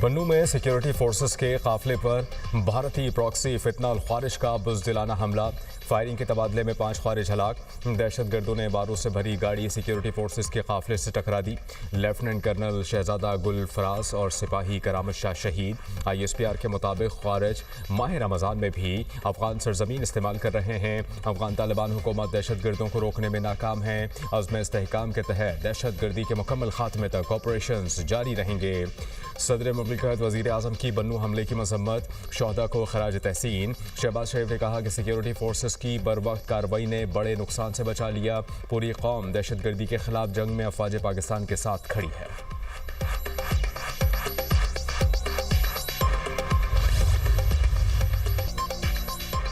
बन्नू में security forces के काफिले पर भारतीय प्रॉक्सी फितना ख्वारिश का बुज़दिलाना हमला। फायरिंग के तबादले में 5 ख्वारिज हलाक। दहशतगर्दों ने बारूद से भरी गाड़ी सिक्योरिटी फोर्सेस के काफिले से टकरा दी। लेफ्टिनेंट कर्नल शहजादा गुल फराज और सिपाही करामत शाह शहीद। ISPR के मुताबिक ख्वारिज माह रमज़ान में भी अफगान सरजमीन इस्तेमाल कर रहे हैं। अफगान तालिबान हुकूमत दहशतगर्दों को रोकने में नाकाम है। अज़्म इस्तेहकाम के तहत दहशतगर्दी के मुकम्मल खात्मे तक ऑपरेशन जारी रहेंगे। सदर मुमलिकत वज़ीर आज़म की बन्नू हमले की मजम्मत। शोहदा को खराज तहसीन। शहबाज शरीफ ने कहा कि सिक्योरिटी फोर्सेस की बर वक्त कार्रवाई ने बड़े नुकसान से बचा लिया। पूरी कौम दहशतगर्दी के खिलाफ जंग में अफवाज पाकिस्तान के साथ खड़ी है।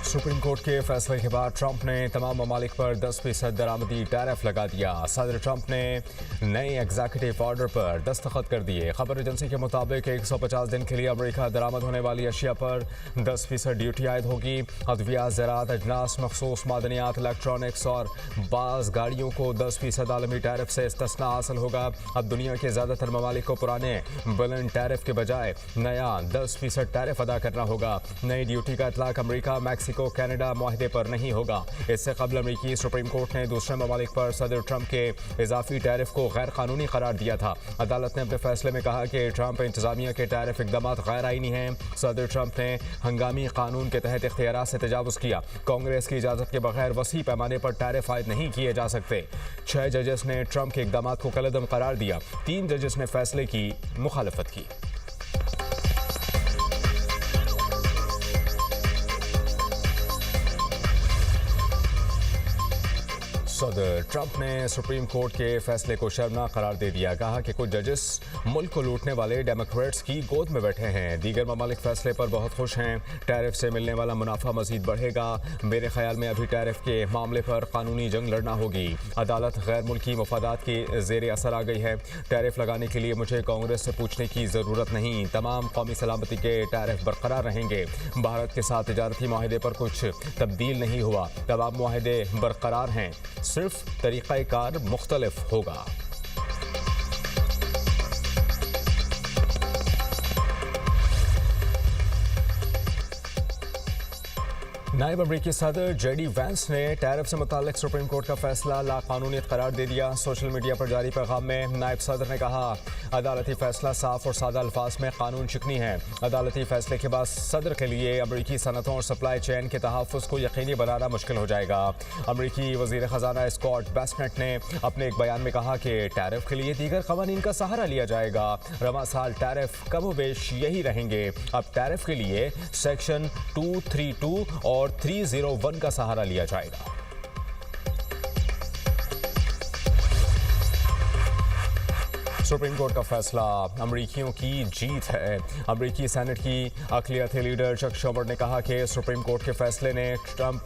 सुप्रीम कोर्ट के फैसले के बाद ट्रंप ने तमाम ममालिक पर 10% दरामदी टैरिफ लगा दिया। सदर ट्रंप ने नए एग्जीक्यूटिव ऑर्डर पर दस्तखत कर दिए। खबर एजेंसी के मुताबिक 150 दिन के लिए अमेरिका दरामद होने वाली अशिया पर 10% ड्यूटी आयद होगी। अद्विया, ज़राअत, अजनास, मखसूस मादनियात, इलेक्ट्रॉनिक्स और बाज़ गाड़ियों को 10% आलमी टैरिफ से इस्तिस्ना हासिल होगा। अब दुनिया के ज़्यादातर ममालिक को पुराने बुलंद टैरिफ के बजाय नया 10% टैरिफ अदा करना होगा। नई ड्यूटी का इतलाक अमेरिका, मैक्सिको, कनाडा मुआहदे पर नहीं होगा। इससे कबल अमेरिकी सुप्रीम कोर्ट ने दूसरे ममालिक पर सदर ट्रंप के इजाफी टैरिफ को गैर कानूनी करार दिया था। अदालत ने अपने फैसले में कहा कि ट्रंप इंतजामिया के टैरिफ इकदाम गैर आईनी हैं। सदर ट्रंप ने हंगामी कानून के तहत इख्तियारात से तजावुज़ किया। कांग्रेस की इजाज़त के बगैर वसी पैमाने पर टैरिफ आयद नहीं किए जा सकते। 6 जजेस ने ट्रंप के इकदाम को कलअदम करार दिया। 3 जजेस ने फैसले की मुखालफत की। सदर ट्रंप ने सुप्रीम कोर्ट के फैसले को शर्मनाक करार दे दिया। कहा कि कुछ जजेस मुल्क को लूटने वाले डेमोक्रेट्स की गोद में बैठे हैं। दीगर ममालिक फैसले पर बहुत खुश हैं। टैरिफ से मिलने वाला मुनाफा मजीद बढ़ेगा। मेरे ख्याल में अभी टैरिफ के मामले पर कानूनी जंग लड़ना होगी। अदालत गैर मुल्की मफादात के ज़ेर असर आ गई है। टैरिफ लगाने के लिए मुझे कांग्रेस से पूछने की ज़रूरत नहीं। तमाम कौमी सलामती के टैरिफ बरकरार रहेंगे। भारत के साथ तिजारती माहदे पर कुछ तब्दील नहीं हुआ। तमाम माहदे बरकरार हैं, सिर्फ तरीक़ाकार मुख्तलिफ होगा। नायब अमरीकी सदर JD वैंस ने टैरिफ से मुताल्लिक सुप्रीम कोर्ट का फैसला लाकानूनी करार दे दिया। सोशल मीडिया पर जारी पैगाम में नायब सदर ने कहा, अदालती फैसला साफ और सादा अल्फाज में कानून शिकनी है। अदालती फैसले के बाद सदर के लिए अमरीकी सनतों और सप्लाई चेन के तहफ़्फ़ुज़ को यकीनी बनाना मुश्किल हो जाएगा। अमरीकी वज़ीर ख़जाना स्कॉट बेस्नेट ने अपने एक बयान में कहा कि टैरिफ के लिए दीगर क़वानीन का सहारा लिया जाएगा। रवा साल टैरिफ कमोबेश यही रहेंगे। अब टैरिफ के लिए सेक्शन 232 और 301 का सहारा लिया जाएगा। सुप्रीम कोर्ट का फैसला अमरीकियों की जीत है। अमरीकी सेनेट की अक़लियती लीडर चक शूमर ने कहा कि सुप्रीम कोर्ट के फैसले ने ट्रंप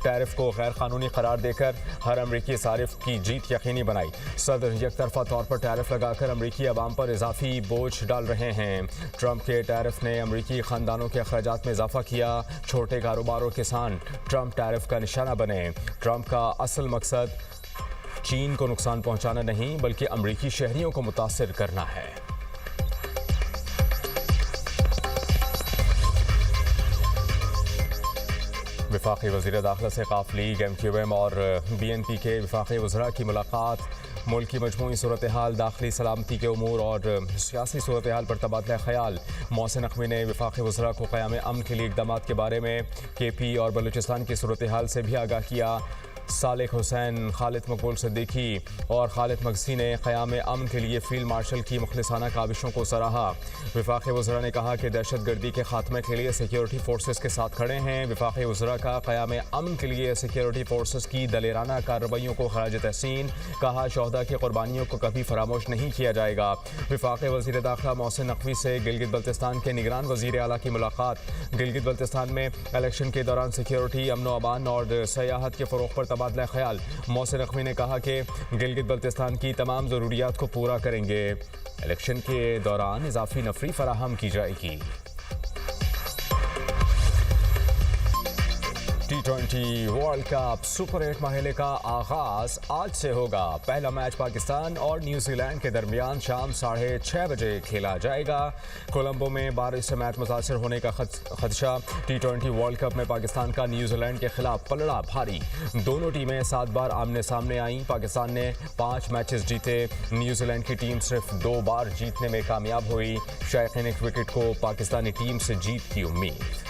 टैरिफ को गैर कानूनी करार देकर हर अमरीकी सारिफ की जीत यकीनी बनाई। सदर यकतरफा तौर पर टैरिफ लगाकर अमरीकी अवाम पर इजाफी बोझ डाल रहे हैं। ट्रंप के टैरिफ ने अमरीकी खानदानों के अखराजात में इजाफा किया। छोटे कारोबार किसान ट्रंप टैरिफ का निशाना बने। ट्रंप का असल मकसद चीन को नुकसान पहुंचाना नहीं बल्कि अमरीकी शहरियों को मुतासिर करना है। वफाकी वज़ीर दाखिला से काफ लीग, MQM और BNP के वफाकी वज़रा की मुलाकात। मुल्क की मजमूई सूरत हाल, दाखिली सलामती के उमूर और सियासी सूरत हाल पर तबादला ख्याल। मोहसिन नकवी ने वफाकी वज़रा को क़याम अमन के लिए इक़दाम के बारे में KP और बलूचिस्तान की सूरत हाल से भी आगाह किया। सालिक हुसैन, खालिद मकबूल सिद्दीकी और खालिद मगसी ने क़याम अमन के लिए फील्ड मार्शल की मुखलिसाना काविशों को सराहा। वफाकी वज़रा ने कहा कि दहशतगर्दी के खात्मे के लिए सिक्योरिटी फोर्सेस के साथ खड़े हैं। वफाकी वज़रा का क़याम अमन के लिए सिक्योरिटी फोर्सेस की दलेराना कार्रवाइयों को खराज तहसीन। कहा, शोहदा की कुर्बानियों को कभी फरामोश नहीं किया जाएगा। वफाकी वज़ीर दाखिला मोहसिन नकवी से गिलगित बल्तिस्तान के निगरान वज़ीर आला की मुलाकात। गिलगित बल्तिस्तान में इलेक्शन के दौरान सिक्योरिटी, अमन व अमान और सयाहत के फ़रोग़ पर तबादला ख्याल। मोहसिन नकवी ने कहा कि गिलगित बल्तिस्तान की तमाम ज़रूरियात को पूरा करेंगे। इलेक्शन के दौरान इजाफी नफरी फराहम की जाएगी। T20 वर्ल्ड कप सुपर 8 मरहले का आगाज आज से होगा। पहला मैच पाकिस्तान और न्यूजीलैंड के दरमियान शाम 6:30 बजे खेला जाएगा। कोलंबो में बारिश से मैच मुतासर होने का खदशा। T20 वर्ल्ड कप में पाकिस्तान का न्यूजीलैंड के खिलाफ पलड़ा भारी। दोनों टीमें 7 बार आमने सामने आईं। पाकिस्तान ने 5 मैचेस जीते। न्यूजीलैंड की टीम सिर्फ 2 बार जीतने में कामयाब हुई। शायकीन क्रिकेट को पाकिस्तानी टीम से जीत की उम्मीद।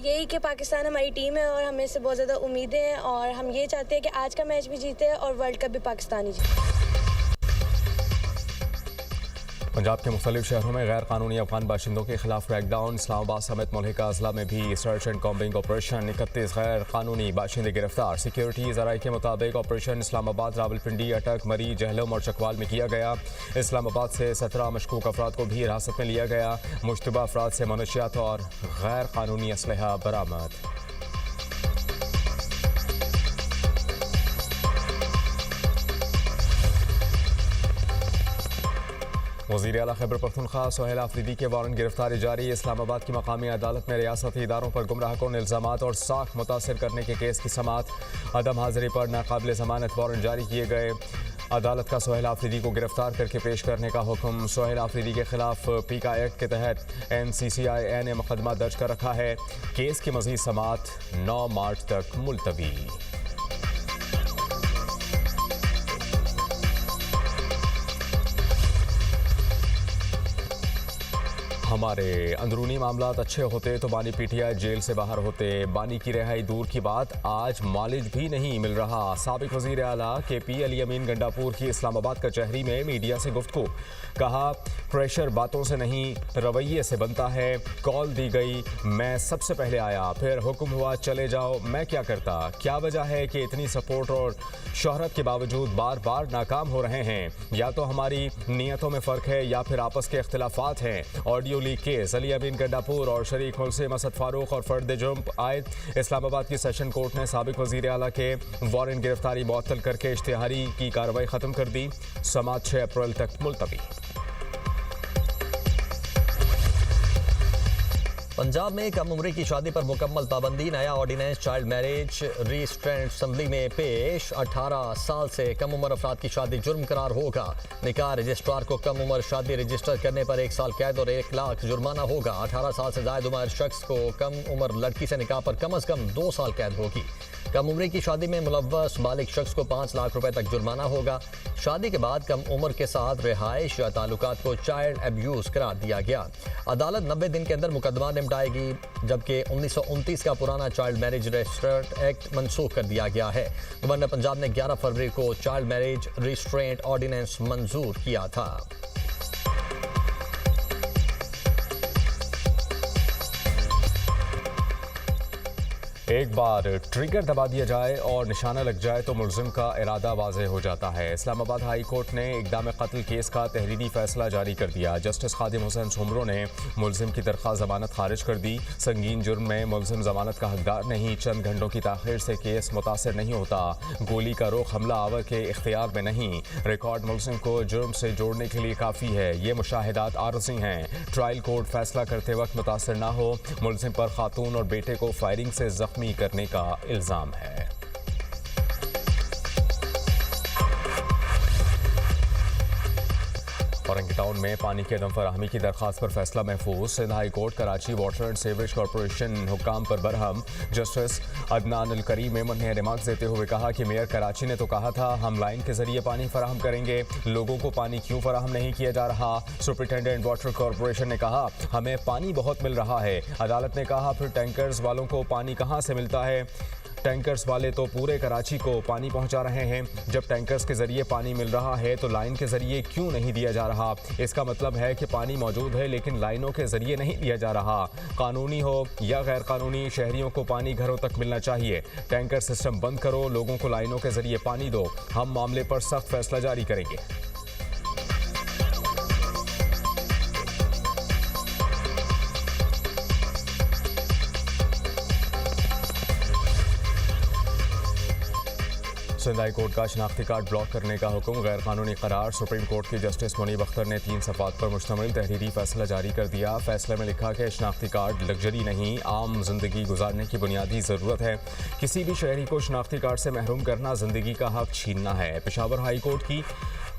यही कि पाकिस्तान हमारी टीम है और हमें से बहुत ज़्यादा उम्मीदें हैं और हम ये चाहते हैं कि आज का मैच भी जीते और वर्ल्ड कप भी पाकिस्तान ही जीते। पंजाब के मुख्तलिफ शहरों में गैर कानूनी अफगान बाशिंदों के खिलाफ क्रैकडाउन। इस्लामाबाद समेत मुल्क अजला में भी सर्च एंड कॉम्बिंग ऑपरेशन। 31 गैर कानूनी बाशिंदे गिरफ्तार। सिक्योरिटी ज़राए के मुताबिक ऑपरेशन इस्लामाबाद, रावलपिंडी, अटक, मरी, जहलम और चकवाल में किया गया। इस्लामाबाद से 17 मशकूक अफराद को भी हिरासत में लिया गया। मुश्तबा अफराद से मनशियात और गैर कानूनी असलहा बरामद। वज़ीर आला खैबर पख्तूनख्वा सोहेल आफरीदी के वारंट गिरफ्तारी जारी। इस्लामाबाद की मकामी अदालत में रियासती इदारों पर गुमराह कौन इल्ज़ामात और साख मुतासर करने के केस की समाअत। अदम हाज़िरी पर नाकाबिल ज़मानत वारंट जारी किए गए। अदालत का सोहेल आफरीदी को गिरफ्तार करके पेश करने का हुक्म। सोहेल आफरीदी के खिलाफ पीका एक्ट के तहत NCCI ने मुकदमा दर्ज कर रखा है। केस की मज़ीद समाअत 9 मार्च तक मुलतवी। हमारे अंदरूनी मामलात अच्छे होते तो बानी PTI जेल से बाहर होते। बानी की रिहाई दूर की बात, आज मालिज भी नहीं मिल रहा। साबिक वज़ीर आला KP अली अमीन गंडापुर की इस्लामाबाद कचहरी में मीडिया से गुफ्तगू। कहा, प्रेशर बातों से नहीं रवैये से बनता है। कॉल दी गई, मैं सबसे पहले आया, फिर हुक्म हुआ चले जाओ, मैं क्या करता। क्या वजह है कि इतनी सपोर्ट और शोहरत के बावजूद बार बार नाकाम हो रहे हैं। या तो हमारी नीयतों में फ़र्क है या फिर आपस के इख्तिलाफात हैं। ऑडियो लीक केस, अली अमीन गंडापुर और शरीक मुल्ज़िम असद फारूक और फर्द जुर्म आयद। इस्लामाबाद की सेशन कोर्ट ने साबिक वज़ीर आला के वारंट गिरफ्तारी मुअत्तल करके इश्तिहारी की कार्रवाई ख़त्म कर दी। समाअत 6 अप्रैल तक मुलतवी। पंजाब में कम उम्री की शादी पर मुकम्मल पाबंदी। नया ordinance child marriage restraint assembly में पेश। 18 साल से कम उम्र अफराद की शादी जुर्म करार होगा। निकाह रजिस्ट्रार को कम उम्र शादी रजिस्टर करने पर 1 साल कैद और 1 लाख जुर्माना होगा। 18 साल से ज़ायद उम्र शख्स को कम उम्र लड़की से निकाह पर कम अज़ कम 2 साल कैद होगी। कम उम्री की शादी में मुलव्वस बालिग शख्स को 5 लाख रुपए तक जुर्माना होगा। शादी के बाद कम उम्र के साथ रिहाइश या ताल्लुकात को चाइल्ड एब्यूज़ करार दिया गया। अदालत 90 दिन के अंदर मुकदमा निपटाएगी, जबकि 1929 का पुराना चाइल्ड मैरिज रिस्ट्रेंट एक्ट मनसूख कर दिया गया है। गवर्नर पंजाब ने 11 फरवरी को चाइल्ड मैरिज रिस्ट्रेंट ऑर्डिनेंस मंजूर किया था। एक बार ट्रिगर दबा दिया जाए और निशाना लग जाए तो मुलजिम का इरादा वाज़ेह हो जाता है। इस्लामाबाद हाई कोर्ट ने इक़दाम कत्ल केस का तहरीरी फैसला जारी कर दिया। जस्टिस खादिम हुसैन सुमरो ने मुलजिम की दरख्वास्त ज़मानत खारिज कर दी। संगीन जुर्म में मुलजिम ज़मानत का हकदार नहीं। चंद घंटों की ताख़ीर से केस मुतासर नहीं होता। गोली का रुख हमला आवर के इख्तियार में नहीं। रिकॉर्ड मुलजिम को जुर्म से जोड़ने के लिए काफ़ी है। ये मुशाहिदात आरज़ी हैं। ट्रायल कोर्ट फैसला करते वक्त मुतासर ना हो। मुलजिम पर खातून और बेटे को फायरिंग से जख्मी करने का इल्जाम है। औरंगी टाउन में पानी की अदम फराहमी की दरख्वास्त पर फैसला महफूज। Sindh high court Karachi water and sewerage corporation हुक्काम पर बरहम। जस्टिस अदनान अल करीम मेमन ने रिमार्क देते हुए कहा कि मेयर कराची ने तो कहा था हम लाइन के जरिए पानी फराहम करेंगे, लोगों को पानी क्यों फराहम नहीं किया जा रहा। सुपरिटेंडेंट वाटर कॉरपोरेशन ने कहा हमें पानी बहुत मिल रहा है। अदालत ने कहा फिर टैंकर्स वालों को पानी कहाँ से मिलता है। टैंकर्स वाले तो पूरे कराची को पानी पहुंचा रहे हैं। जब टैंकर्स के जरिए पानी मिल रहा है तो लाइन के जरिए क्यों नहीं दिया जा रहा। इसका मतलब है कि पानी मौजूद है लेकिन लाइनों के जरिए नहीं दिया जा रहा। कानूनी हो या गैर कानूनी, शहरियों को पानी घरों तक मिलना चाहिए। टैंकर सिस्टम बंद करो, लोगों को लाइनों के जरिए पानी दो। हम मामले पर सख्त फैसला जारी करेंगे। सिंध हाई कोर्ट का शनाख्ती कार्ड ब्लॉक करने का हुक्म गैर कानूनी करार। सुप्रीम कोर्ट की जस्टिस मुनीब अख्तर ने 3 सफ़ात पर मुश्तमिल तहरीरी फैसला जारी कर दिया। फैसले में लिखा कि शनाख्ती कार्ड लग्जरी नहीं, आम जिंदगी गुजारने की बुनियादी ज़रूरत है। किसी भी शहरी को शनाख्ती कार्ड से महरूम करना जिंदगी का हक छीनना है। पेशावर हाई कोर्ट की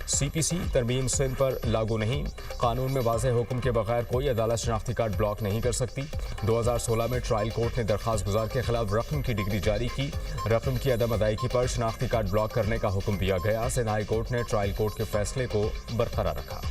CPC तरमीम सिंध पर लागू नहीं। कानून में वाज़ेह हुक्म के बगैर कोई अदालत शनाख्ती कार्ड ब्लॉक नहीं कर सकती। 2016 में ट्रायल कोर्ट ने दरख्वास्त गुजार के खिलाफ रकम की डिग्री जारी की। रकम की अदम अदायगी पर शनाख्ती कार्ड ब्लॉक करने का हुक्म दिया गया। सिंध हाई कोर्ट ने ट्रायल कोर्ट के फैसले को बरकरार रखा।